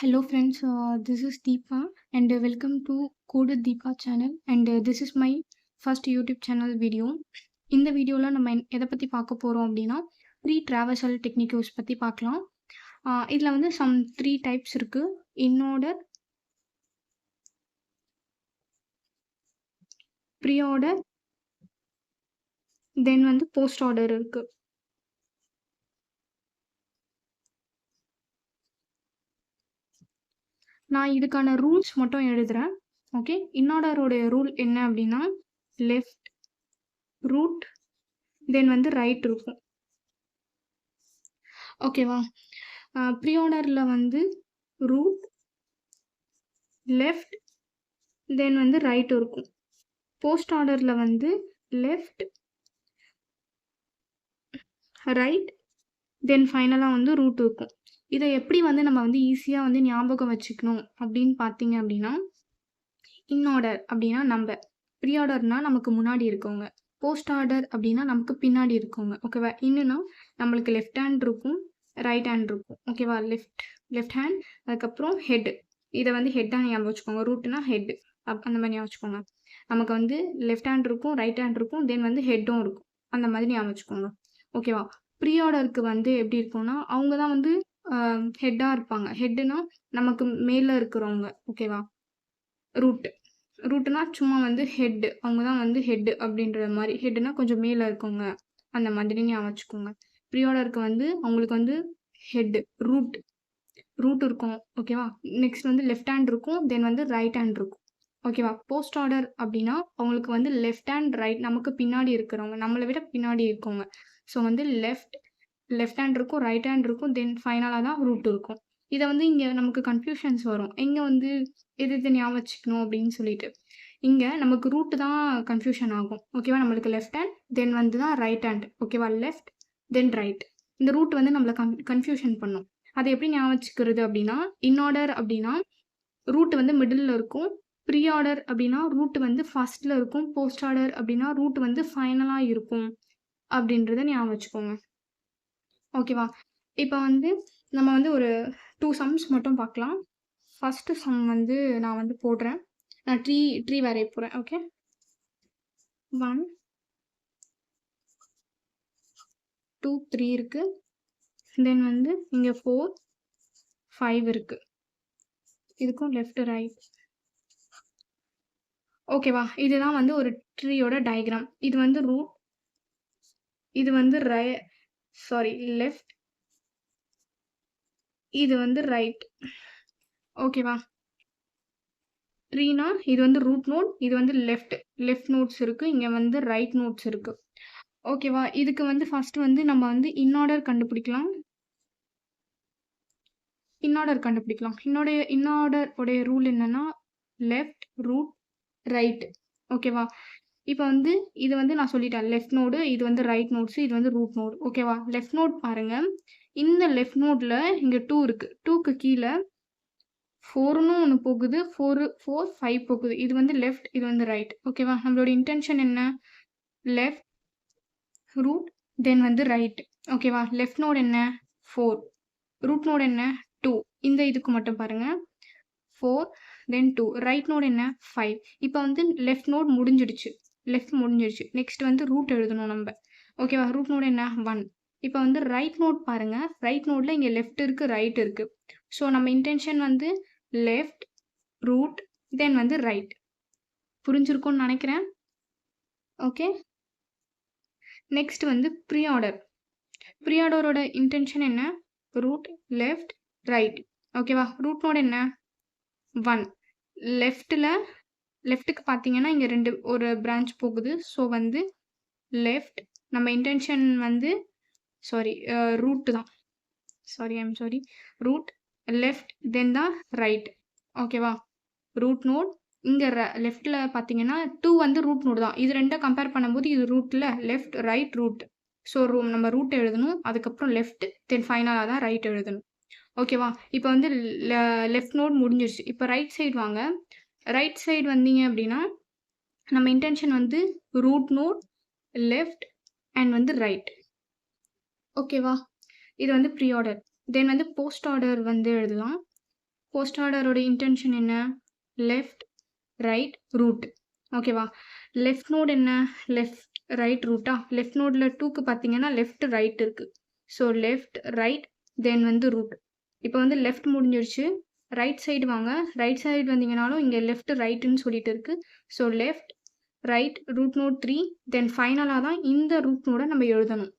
Hello friends, this is Deepa and welcome to Code with Deepa channel and this is my first YouTube channel video. இந்த வீடியோவில் நம்ம எதை பற்றி பார்க்க போகிறோம் அப்படின்னா ப்ரீ ட்ராவர்சல் டெக்னிக்ஸ் பற்றி பார்க்கலாம். இதில் வந்து சம் 3 டைப்ஸ் இருக்குது. இன்ஆர்டர், ப்ரீ ஆர்டர், தென் வந்து போஸ்ட் ஆர்டர் இருக்குது. நான் இதுக்கான ரூல்ஸ் மட்டும் எழுதுகிறேன். ஓகே, இன்ஆர்டரோடைய ரூல் என்ன அப்படின்னா லெஃப்ட் ரூட் தென் வந்து ரைட் இருக்கும். ஓகேவா, ப்ரீ ஆர்டரில் வந்து ரூட் லெஃப்ட் தென் வந்து ரைட் இருக்கும். போஸ்ட் ஆர்டரில் வந்து லெஃப்ட் ரைட் தென் ஃபைனலாக வந்து ரூட் இருக்கும். இதை எப்படி வந்து நம்ம வந்து ஈஸியாக வந்து ஞாபகம் வச்சுக்கணும் அப்படின்னு பார்த்தீங்க அப்படின்னா, இன்ஆர்டர் அப்படின்னா நம்ம, ப்ரீ ஆர்டர்னால் நமக்கு முன்னாடி இருக்கவங்க, போஸ்ட் ஆர்டர் அப்படின்னா நமக்கு பின்னாடி இருக்கவங்க. ஓகேவா, இன்னுன்னா நம்மளுக்கு லெஃப்ட் ஹேண்ட் இருக்கும், ரைட் ஹேண்ட் இருக்கும். ஓகேவா, லெஃப்ட் ஹேண்ட், அதுக்கப்புறம் ஹெட். இதை வந்து ஹெட்டாக ஞாபகம் வச்சுக்கோங்க. ரூட்னா ஹெட் அந்த மாதிரி ஞாபகம் வச்சுக்கோங்க. நமக்கு வந்து லெஃப்ட் ஹேண்ட் இருக்கும், ரைட் ஹேண்ட் இருக்கும், தென் வந்து ஹெட்டும் இருக்கும். அந்த மாதிரி ஞாபகம் வச்சுக்கோங்க. ஓகேவா, ப்ரீ ஆர்டருக்கு வந்து எப்படி இருக்கும்னா அவங்க தான் வந்து ஹெட்டாக இருப்பாங்க. ஹெட்டுனா நமக்கு மேலே இருக்கிறவங்க. ஓகேவா, ரூட்னா சும்மா வந்து ஹெட், அவங்க தான் வந்து ஹெட் அப்படின்ற மாதிரி. ஹெட்னா கொஞ்சம் மேலே இருக்கவங்க அந்த மாதிரி ஞாபகம் வச்சுக்கோங்க. ப்ரீ ஆர்டருக்கு வந்து அவங்களுக்கு வந்து ஹெட் ரூட் இருக்கும். ஓகேவா, நெக்ஸ்ட் வந்து லெஃப்ட் ஹேண்ட் இருக்கும், தென் வந்து ரைட் ஹேண்ட் இருக்கும். ஓகேவா, போஸ்ட் ஆர்டர் அப்படின்னா அவங்களுக்கு வந்து லெஃப்ட் ஹேண்ட் ரைட், நமக்கு பின்னாடி இருக்கிறவங்க, நம்மளை விட பின்னாடி இருக்கவங்க. ஸோ வந்து லெஃப்ட் ஹேண்ட் இருக்கும், ரைட் ஹேண்ட் இருக்கும், தென் ஃபைனலாக தான் ரூட் இருக்கும். இதை வந்து இங்கே நமக்கு கன்ஃபியூஷன்ஸ் வரும். எங்கே வந்து எது ஞாபகம் வச்சுக்கணும் அப்படின்னு சொல்லிட்டு இங்கே நமக்கு ரூட்டு தான் கன்ஃபியூஷன் ஆகும். ஓகேவா, நம்மளுக்கு லெஃப்ட் ஹேண்ட் தென் வந்து தான் ரைட் ஹேண்ட். ஓகேவா, லெஃப்ட் தென் ரைட். இந்த ரூட் வந்து நம்மளை கன்ஃபியூஷன் பண்ணும். அதை எப்படி ஞாபகம் வச்சுக்கிறது அப்படின்னா, இன்ஆர்டர் அப்படின்னா ரூட் வந்து மிடில் இருக்கும், ப்ரீ ஆர்டர் அப்படின்னா ரூட் வந்து ஃபர்ஸ்ட்ல இருக்கும், போஸ்ட் ஆர்டர் அப்படின்னா ரூட் வந்து ஃபைனலாக இருக்கும் அப்படின்றத ஞாபகம் வச்சுக்கோங்க. ஓகேவா, இப்போ வந்து நம்ம வந்து ஒரு 2 சம்ஸ் மட்டும் பார்க்கலாம். ஃபஸ்ட்டு சம் வந்து நான் வந்து போடுறேன். நான் ட்ரீ வரைய போகிறேன். ஓகே, 1 2 3 இருக்கு, தென் வந்து இங்கே 4 5 இருக்கு. இதுக்கும் லெஃப்ட் ரைட். ஓகேவா, இதுதான் வந்து ஒரு ட்ரீயோட டயக்ராம். இது வந்து ரூட், இது வந்து லெஃப்ட், இது வந்து ரைட். ஓகேவா, ட்ரீனா இது வந்து ரூட் நோட், இது வந்து லெஃப்ட் நோட்ஸ் இருக்கு, இங்கே வந்து ரைட் நோட்ஸ் இருக்கு. ஓகேவா, இதுக்கு வந்து ஃபர்ஸ்ட் வந்து நம்ம வந்து இன்ஆர்டர் கண்டுபிடிக்கலாம். இன்ஆர்டர் உடைய ரூல் என்னன்னா லெஃப்ட் ரூட் ரைட். ஓகேவா, இப்போ வந்து இது வந்து நான் சொல்லிட்டேன், லெஃப்ட் நோடு, இது வந்து ரைட் நோட்ஸ், இது வந்து ரூட் நோடு. ஓகேவா, லெஃப்ட் நோட் பாருங்க, இந்த லெஃப்ட் நோட்ல இங்கே 2 இருக்கு, 2க்கு கீழே 4ன்னு ஒன்று போகுது, 4 5 போகுது. இது வந்து லெஃப்ட், இது வந்து ரைட். ஓகேவா, நம்மளோட இன்டென்ஷன் என்ன, லெஃப்ட் ரூட் தென் வந்து ரைட். ஓகேவா, லெஃப்ட் நோட் என்ன 4, ரூட் நோட் என்ன 2. இந்த இதுக்கு மட்டும் பாருங்க 4 தென் 2. ரைட் நோட் என்ன 5. இப்போ வந்து லெஃப்ட் நோட் முடிஞ்சிடுச்சு, நெக்ஸ்ட் வந்து ரூட் எழுதணும் நம்ம. ஓகேவா, ரூட் நோட் என்ன 1. இப்போ வந்து ரைட் நோட் பாருங்க, ரைட் நோட்ல இங்கே லெஃப்ட் இருக்கு, ரைட் இருக்கு. ஸோ நம்ம இன்டென்ஷன் வந்து லெஃப்ட் ரூட் தென் வந்து ரைட். புரிஞ்சிருக்கும்னு நினைக்கிறேன். ஓகே, நெக்ஸ்ட் வந்து ப்ரீ ஆர்டரோட இன்டென்ஷன் என்ன, ரூட் லெஃப்ட் ரைட். ஓகேவா, ரூட் நோட் என்ன 1. லெஃப்ட்டுக்கு பார்த்தீங்கன்னா இங்கே ஒரு பிரான்ச் போகுது. ஸோ வந்து லெஃப்ட், நம்ம இன்டென்ஷன் வந்து ரூட் தான், ரூட் லெஃப்ட் தென் தான் ரைட். ஓகேவா, ரூட் நோட் இங்கே லெஃப்டில் பார்த்தீங்கன்னா 2 வந்து ரூட் நோட் தான். இது ரெண்டும் கம்பேர் பண்ணும்போது இது ரூட்டில் லெஃப்ட் ரைட் ரூட். ஸோ நம்ம ரூட் எழுதணும், அதுக்கப்புறம் லெஃப்ட் தென் ஃபைனலாக தான் ரைட் எழுதணும். ஓகேவா, இப்போ வந்து லெஃப்ட் நோட் முடிஞ்சிருச்சு. இப்போ ரைட் சைடு வாங்க. ரைட் சைடு வந்தீங்க அப்படின்னா நம்ம இன்டென்ஷன் வந்து ரூட் நோட் லெஃப்ட் அண்ட் வந்து ரைட். ஓகேவா, இது வந்து ப்ரீ ஆர்டர். தென் வந்து போஸ்ட் ஆர்டர் வந்து எழுதலாம். போஸ்ட் ஆர்டரோட இன்டென்ஷன் என்ன? Left right root. ஓகேவா? லெஃப்ட் நோட் என்ன? லெஃப்ட் ரைட் ரூட்டா? லெஃப்ட் நோடில் 2க்கு பார்த்தீங்கன்னா லெஃப்ட் ரைட் இருக்குது. ஸோ லெஃப்ட் ரைட் தென் வந்து ரூட். இப்போ வந்து லெஃப்ட் முடிஞ்சிருச்சு. ரைட் சைடு வாங்க. ரைட் சைடு வந்தீங்கனாலும் இங்கே லெஃப்ட் ரைட்டுன்னு சொல்லிட்டு இருக்கு. So left right root node 3 then ஃபைனலாக தான் இந்த ரூட் நோடை நம்ம எழுதணும்.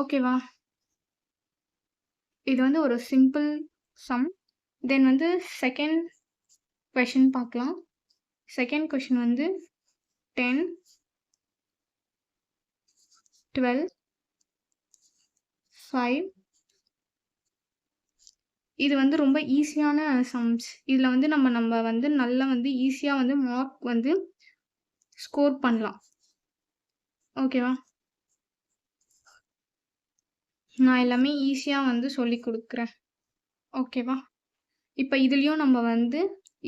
ஓகேவா? இது வந்து ஒரு சிம்பிள் சம். தென் வந்து செகண்ட் கொஷின் பார்க்கலாம். செகண்ட் கொஷின் வந்து 10, 12, 5. இது வந்து ரொம்ப ஈஸியான சம்ஸ். இதில் வந்து நம்ம வந்து நல்லா வந்து ஈஸியாக வந்து மார்க் வந்து ஸ்கோர் பண்ணலாம். ஓகேவா? நான் எல்லாமே ஈஸியாக வந்து சொல்லி கொடுக்குறேன். ஓகேவா? இப்போ இதுலேயும் நம்ம வந்து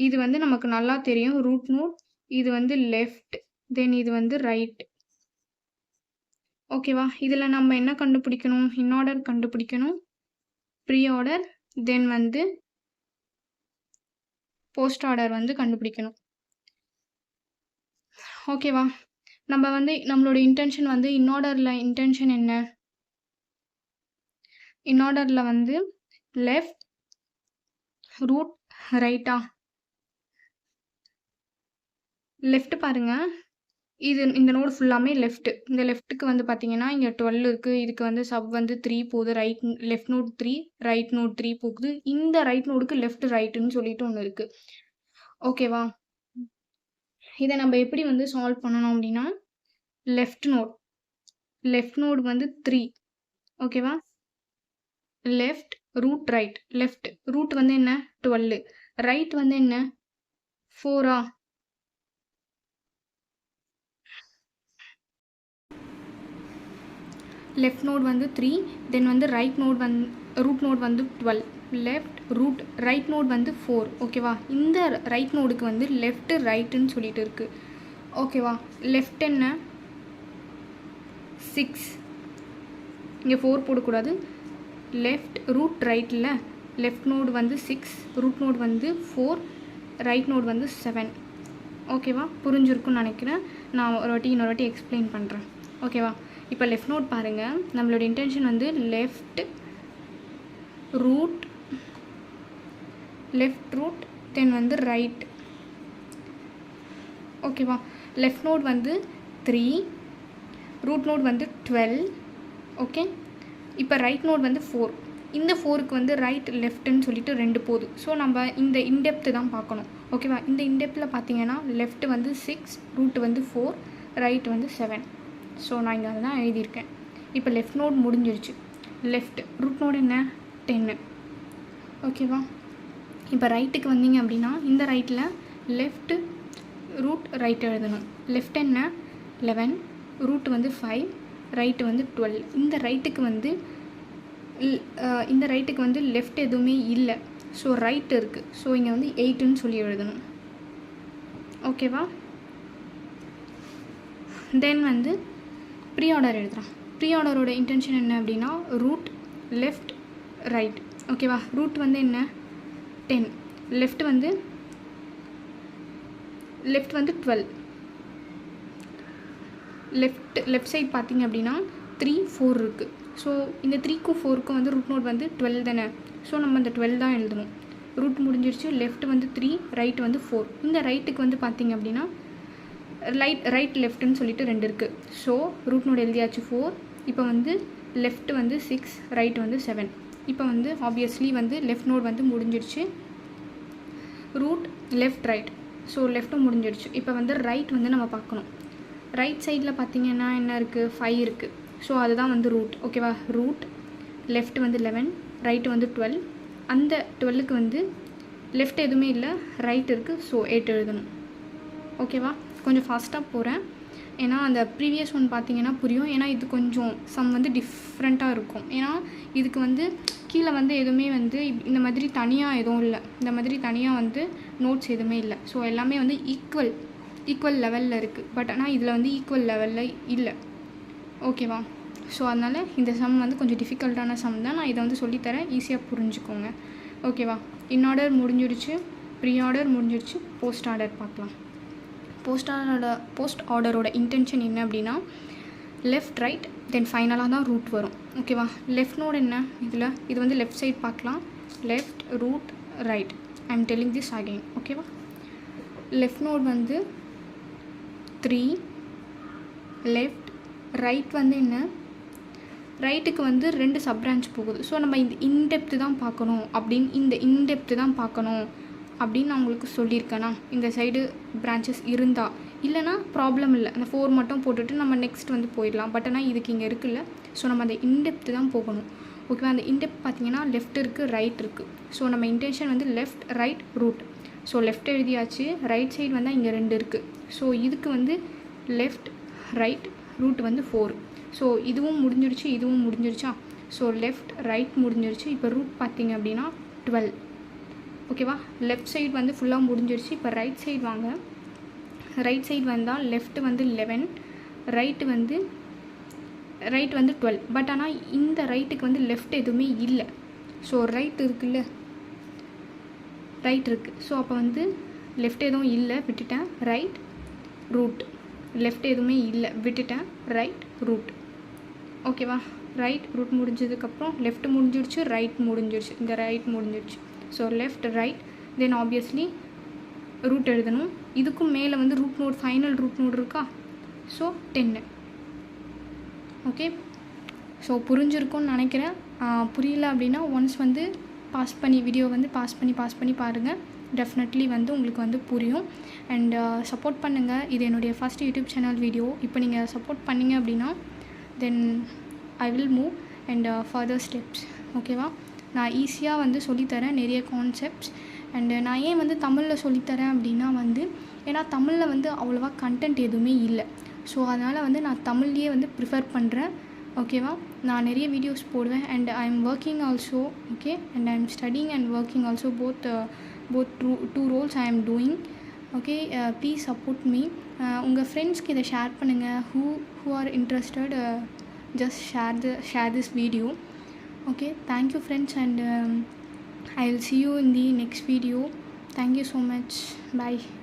இது வந்து நமக்கு நல்லா தெரியும். ரூட் நோட் இது வந்து லெஃப்ட் தென் இது வந்து ரைட். ஓகேவா? இதில் நம்ம என்ன கண்டுபிடிக்கணும்? இன்ஆர்டர் கண்டுபிடிக்கணும், ப்ரீ ஆர்டர் தென் வந்து போஸ்ட் ஆர்டர் வந்து கண்டுபிடிக்கணும். ஓகேவா? நம்ம வந்து நம்மளோட இன்டென்ஷன் வந்து இன்ஆர்டரில் இன்டென்ஷன் என்ன? இன்ஆர்டரில் வந்து லெஃப்ட் ரூட் ரைட்டா? லெஃப்ட் பாருங்க, இது இந்த நோடு ஃபுல்லாமே லெஃப்ட். இந்த லெஃப்ட்டுக்கு வந்து பார்த்தீங்கன்னா இங்கே 12 இருக்குது. இதுக்கு வந்து சப் வந்து 3 போகுது. லெஃப்ட் நோட் 3 ரைட் நோட் 3 போகுது. இந்த ரைட் நோடுக்கு லெஃப்ட் ரைட்டுன்னு சொல்லிட்டு ஒன்று இருக்குது. ஓகேவா? இதை நம்ம எப்படி வந்து சால்வ் பண்ணணும் அப்படின்னா லெஃப்ட் நோடு வந்து 3. ஓகேவா? Left root right. Left root வந்து என்ன? 12. ரைட் வந்து என்ன? 4ஆ? லெஃப்ட் நோட் வந்து 3 தென் வந்து ரைட் நோட் ரூட் நோட் வந்து 12. லெஃப்ட் ரூட் ரைட் நோட் வந்து 4. ஓகேவா? இந்த ரைட் நோடுக்கு வந்து லெஃப்ட் ரைட்டுன்னு சொல்லிட்டு இருக்குது. ஓகேவா? லெஃப்ட் என்ன? 6. இங்கே 4 போடக்கூடாது. லெஃப்ட் ரூட் ரைட்டில் லெஃப்ட் நோடு வந்து 6, ரூட் நோட் வந்து 4, ரைட் நோட் வந்து 7. ஓகேவா? புரிஞ்சிருக்குன்னு நினைக்கிறேன். நான் இன்னொரு வாட்டி எக்ஸ்பிளைன் பண்ணுறேன். ஓகேவா? இப்போ லெஃப்ட் நோட் பாருங்கள். நம்மளோட இன்டென்ஷன் வந்து லெஃப்ட் ரூட் தென் வந்து ரைட். ஓகேவா? லெஃப்ட் நோட் வந்து 3, ரூட் நோட் வந்து 12. ஓகே, இப்போ ரைட் நோட் வந்து 4. இந்த 4க்கு வந்து ரைட் லெஃப்ட்டுன்னு சொல்லிட்டு 2 போகுது. ஸோ நம்ம இந்த இன்டெப்த்து தான் பார்க்கணும். ஓகேவா? இந்த இன்டெப்த்தில் பார்த்தீங்கன்னா லெஃப்ட் வந்து 6, ரூட் வந்து 4, ரைட் வந்து 7. ஸோ நான் இங்கே அதை தான் எழுதியிருக்கேன். இப்போ லெஃப்ட் நோட் முடிஞ்சிருச்சு. லெஃப்ட் ரூட் நோட் என்ன? 10. ஓகேவா? இப்போ ரைட்டுக்கு வந்தீங்க அப்படின்னா இந்த ரைட்டில் லெஃப்ட் ரூட் ரைட் எழுதணும். லெஃப்ட் என்ன? 11, ரூட் வந்து 5, ரைட்டு வந்து 12. இந்த ரைட்டுக்கு வந்து லெஃப்ட் எதுவுமே இல்லை. ஸோ ரைட் இருக்குது. ஸோ இங்கே வந்து 8ன்னு சொல்லி எழுதணும். ஓகேவா? தென் வந்து ப்ரீ ஆர்டர் எழுதுகிறோம். ப்ரீ ஆர்டரோட இன்டென்ஷன் என்ன அப்படின்னா ரூட் லெஃப்ட் ரைட். ஓகேவா? ரூட் வந்து என்ன? 10. லெஃப்ட் வந்து 12. லெஃப்ட் சைட் பார்த்தீங்க அப்படின்னா 3, 4 இருக்குது. ஸோ இந்த 3க்கும் 4க்கும் வந்து ரூட் நோட் வந்து 12 தானே. ஸோ நம்ம இந்த 12 தான் எழுதணும். ரூட் முடிஞ்சிருச்சு. லெஃப்ட் வந்து 3, ரைட் வந்து 4. இந்த ரைட்டுக்கு வந்து பார்த்தீங்க அப்படின்னா ரைட் லெஃப்ட்டுன்னு சொல்லிட்டு 2 இருக்குது. ஸோ ரூட் நோட் எழுதியாச்சு 4. இப்போ வந்து லெஃப்ட் வந்து 6, ரைட் வந்து 7. இப்போ வந்து ஆப்வியஸ்லி வந்து லெஃப்ட் நோட் வந்து முடிஞ்சிருச்சு. Root left right. ஸோ லெஃப்ட்டும் முடிஞ்சிருச்சு. இப்போ வந்து ரைட் வந்து நம்ம பார்க்கணும். ரைட் சைடில் பார்த்தீங்கன்னா என்ன இருக்குது? 5 இருக்குது. ஸோ அதுதான் வந்து ரூட். ஓகேவா? ரூட் லெஃப்ட் வந்து 11, ரைட்டு வந்து 12. அந்த 12க்கு வந்து லெஃப்ட் எதுவுமே இல்லை, ரைட் இருக்குது. ஸோ 8 எழுதணும். ஓகேவா? கொஞ்சம் ஃபாஸ்ட்டாக போகிறேன், ஏன்னா அந்த ப்ரீவியஸ் ஒன் பார்த்தீங்கன்னா புரியும். ஏன்னா இது கொஞ்சம் சம் வந்து டிஃப்ரெண்ட்டாக இருக்கும். ஏன்னா இதுக்கு வந்து கீழே வந்து எதுவுமே வந்து இந்த மாதிரி தனியாக எதுவும் இல்லை. இந்த மாதிரி தனியாக வந்து நோட்ஸ் எதுவுமே இல்லை. ஸோ எல்லாமே வந்து ஈக்குவல் லெவலில் இருக்குது. பட் ஆனால் இதில் வந்து ஈக்குவல் லெவலில் இல்லை. ஓகேவா? ஸோ அதனால் இந்த சம் வந்து கொஞ்சம் டிஃபிகல்ட்டான சம் தான். நான் இதை வந்து சொல்லித்தரேன், ஈஸியாக புரிஞ்சுக்கோங்க. ஓகேவா? இன் ஆர்டர் முடிஞ்சிடுச்சு, ப்ரீ ஆர்டர் முடிஞ்சிடுச்சு, போஸ்ட் ஆர்டர் பார்க்கலாம். போஸ்ட் ஆர்டரோட இன்டென்ஷன் என்ன அப்படின்னா, லெஃப்ட் ரைட் தென் ஃபைனலாக தான் ரூட் வரும். ஓகேவா? லெஃப்ட் நோட் என்ன இதில், இது வந்து லெஃப்ட் சைட் பார்க்கலாம். Left root right, I am telling this again. ஓகேவா? லெஃப்ட் நோட் வந்து 3, லெஃப்ட் ரைட் வந்து என்ன, ரைட்டுக்கு வந்து 2 சப் பிரான்ச் போகுது. ஸோ நம்ம இந்த இன்டெப்த்து தான் பார்க்கணும் அப்படின்னு, இந்த இன்டெப்த்து தான் பார்க்கணும் அப்படின்னு நான் உங்களுக்கு சொல்லியிருக்கேனா? இந்த சைடு பிரான்ச்சஸ் இருந்தால், இல்லைனா ப்ராப்ளம் இல்லை, அந்த 4 மட்டும் போட்டுட்டு நம்ம நெக்ஸ்ட் வந்து போயிடலாம். பட் ஆனால் இதுக்கு இங்கே இருக்குல்ல, ஸோ நம்ம அந்த இன்டெப்த்து தான் போகணும். ஓகேவா? அந்த இன்டெப்த் பார்த்தீங்கன்னா லெஃப்ட் இருக்குது, ரைட் இருக்குது. ஸோ நம்ம இன்டென்ஷன் வந்து left right root. So left எழுதியாச்சு, ரைட் சைடு வந்தால் இங்கே 2 இருக்குது. ஸோ இதுக்கு வந்து லெஃப்ட் ரைட் ரூட் வந்து 4. ஸோ இதுவும் முடிஞ்சிடுச்சு, இதுவும் முடிஞ்சிடுச்சா? ஸோ லெஃப்ட் ரைட் முடிஞ்சிடுச்சு. இப்போ ரூட் பார்த்திங்க அப்படின்னா 12. ஓகேவா? லெஃப்ட் சைடு வந்து ஃபுல்லாக முடிஞ்சிடுச்சு. இப்போ ரைட் சைடு வாங்க. ரைட் சைடு வந்தால் லெஃப்ட் வந்து 11, ரைட் வந்து 12. பட் ஆனால் இந்த ரைட்டுக்கு வந்து லெஃப்ட் எதுவுமே இல்லை. ஸோ ரைட் இருக்குல்ல, ரைட் இருக்குது. ஸோ அப்போ வந்து லெஃப்ட் எதுவும் இல்லை, விட்டுட்டேன். ரைட் ரூட், லெஃப்ட் எதுவுமே இல்லை, விட்டுட்டேன். Right root. ஓகேவா? ரைட் ரூட் முடிஞ்சதுக்கப்புறம் லெஃப்ட் முடிஞ்சிடுச்சு, ரைட் முடிஞ்சிடுச்சு, இந்த ரைட் முடிஞ்சிடுச்சு. So left right then obviously root எழுதணும். இதுக்கும் மேலே வந்து root node, final root node இருக்கா? ஸோ 10. ஓகே, ஸோ புரிஞ்சிருக்கும்னு நினைக்கிறேன். புரியல அப்படின்னா ஒன்ஸ் வந்து வீடியோ வந்து பாஸ் பண்ணி பாருங்கள். டெஃபினெட்லி வந்து உங்களுக்கு வந்து புரியும். அண்ட் சப்போர்ட் பண்ணுங்கள். இது என்னுடைய ஃபஸ்ட் யூடியூப் சேனல் வீடியோ. இப்போ நீங்கள் சப்போர்ட் பண்ணிங்க அப்படின்னா then I will move and further steps. ஓகேவா? நான் ஈஸியாக வந்து சொல்லித்தரேன் நிறைய கான்செப்ட்ஸ். அண்டு நான் ஏன் வந்து தமிழில் சொல்லித்தரேன் அப்படின்னா வந்து, ஏன்னா தமிழில் வந்து அவ்வளோவா கண்டென்ட் எதுவுமே இல்லை. ஸோ அதனால் வந்து நான் தமிழ்லேயே வந்து ப்ரிஃபர் பண்ணுறேன். ஓகேவா? நான் நிறைய வீடியோஸ் போடுவேன். And I am working also. Okay, and I am studying and working also. Both two roles I am doing. Okay, please support me. உங்கள் ஃப்ரெண்ட்ஸ்க்கு இதை ஷேர் பண்ணுங்கள். Who are interested, just share this video. Okay, thank you friends, and I will see you in the next video. Thank you so much. Bye.